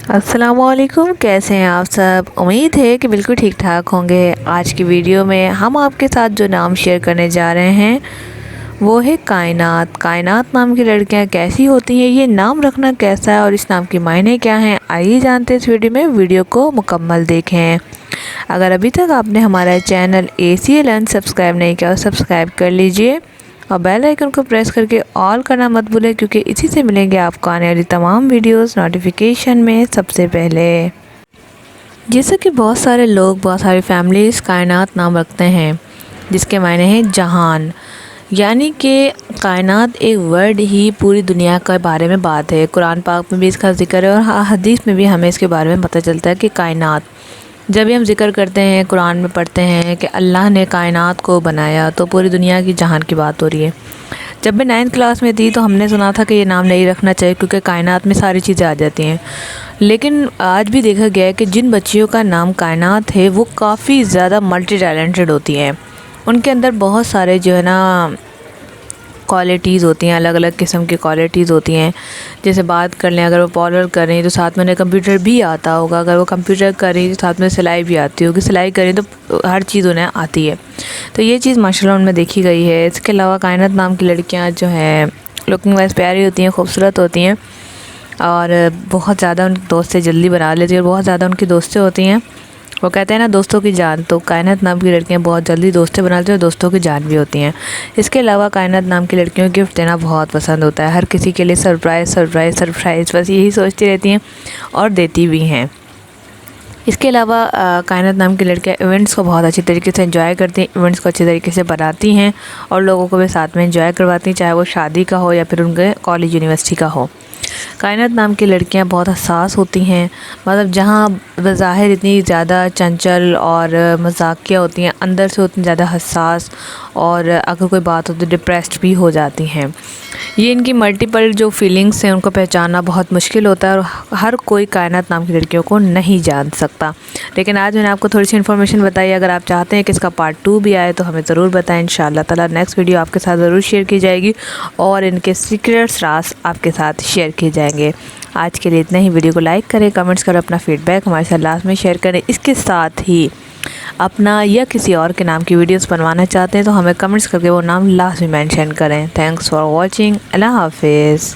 अस्सलामुअलैकुम, कैसे हैं आप सब। उम्मीद है कि बिल्कुल ठीक ठाक होंगे। आज की वीडियो में हम आपके साथ जो नाम शेयर करने जा रहे हैं वो है कायनात। कायनात नाम की लड़कियां कैसी होती हैं, ये नाम रखना कैसा है और इस नाम के मायने क्या हैं, आइए जानते हैं इस वीडियो में। वीडियो को मुकम्मल देखें। अगर अभी तक आपने हमारा चैनल ACA लर्न सब्सक्राइब नहीं किया, सब्सक्राइब कर लीजिए और बेल आइकन को प्रेस करके ऑल करना मत भूलें, क्योंकि इसी से मिलेंगे आपको आने वाली तमाम वीडियोस नोटिफिकेशन में सबसे पहले। जैसे कि बहुत सारे लोग, बहुत सारी फैमिलीज कायनात नाम रखते हैं जिसके मायने हैं जहान, यानी कि कायनात एक वर्ड ही पूरी दुनिया के बारे में बात है। कुरान पाक में भी इसका जिक्र है और हदीस में भी हमें इसके बारे में पता चलता है कि कायनात, जब भी हम जिक्र करते हैं, कुरान में पढ़ते हैं कि अल्लाह ने कायनात को बनाया, तो पूरी दुनिया की जहान की बात हो रही है। जब मैं 9th क्लास में थी तो हमने सुना था कि ये नाम नहीं रखना चाहिए क्योंकि कायनात में सारी चीज़ें आ जाती हैं। लेकिन आज भी देखा गया है कि जिन बच्चियों का नाम कायनात है वो काफ़ी ज़्यादा मल्टी टैलेंटेड होती हैं। उनके अंदर बहुत सारे जो है ना क्वालिटीज़ होती हैं, अलग अलग किस्म की क्वालिटीज़ होती हैं। जैसे बात कर लें, अगर वो पार्लर कर रही हैं तो साथ में उन्हें कंप्यूटर भी आता होगा। अगर वो कंप्यूटर कर रही है तो साथ में सिलाई भी आती होगी। सिलाई करें तो हर चीज़ उन्हें आती है। तो ये चीज़ माशाल्लाह उनमें देखी गई है। इसके अलावा कायनात नाम की लड़कियाँ जो हैं लुकिंग वाइज प्यारी होती हैं, खूबसूरत होती हैं और बहुत ज़्यादा उनके दोस्त से जल्दी बना लेती हैं और बहुत ज़्यादा उनकी दोस्तें होती हैं। वो कहते हैं ना, दोस्तों की जान। तो कायनात नाम की लड़कियां बहुत जल्दी दोस्तें बनाती हैं और दोस्तों की जान भी होती हैं। इसके अलावा कायनात नाम की लड़कियों को गिफ्ट देना बहुत पसंद होता है। हर किसी के लिए सरप्राइज़ सरप्राइज़ सरप्राइज़ बस यही सोचती रहती हैं और देती भी हैं। इसके अलावा कायनात नाम की लड़कियां इवेंट्स को बहुत अच्छी तरीके से एंजॉय करती हैं, इवेंट्स को अच्छे तरीके से बनाती हैं और लोगों को भी साथ में एंजॉय करवाती हैं, चाहे वो शादी का हो या फिर उनके कॉलेज यूनिवर्सिटी का हो। कायनात नाम की लड़कियां बहुत हसास होती हैं, मतलब जहाँ बज़ाहिर इतनी ज़्यादा चंचल और मजाकिया होती हैं, अंदर से उतनी ज़्यादा हसास और अगर कोई बात हो तो डिप्रेस्ड भी हो जाती हैं। ये इनकी मल्टीपल जो फीलिंग्स हैं उनको पहचानना बहुत मुश्किल होता है और हर कोई कायनात नाम की लड़कियों को नहीं जान सकता। लेकिन आज मैंने आपको थोड़ी सी इन्फॉर्मेशन बताई। अगर आप चाहते हैं कि इसका पार्ट 2 भी आए तो हमें ज़रूर बताएं। इंशाअल्लाह ताला नेक्स्ट वीडियो आपके साथ ज़रूर शेयर की जाएगी और इनके सीक्रेट्स राज आपके साथ शेयर किए जाएंगे। आज के लिए इतना ही। वीडियो को लाइक करें, कमेंट्स करें, अपना फीडबैक हमारे साथ लास्ट में शेयर करें। इसके साथ ही अपना या किसी और के नाम की वीडियोस बनवाना चाहते हैं तो हमें कमेंट्स करके वो नाम लास्ट में मेंशन करें। Thanks for watching. अल्लाह हाफिज़।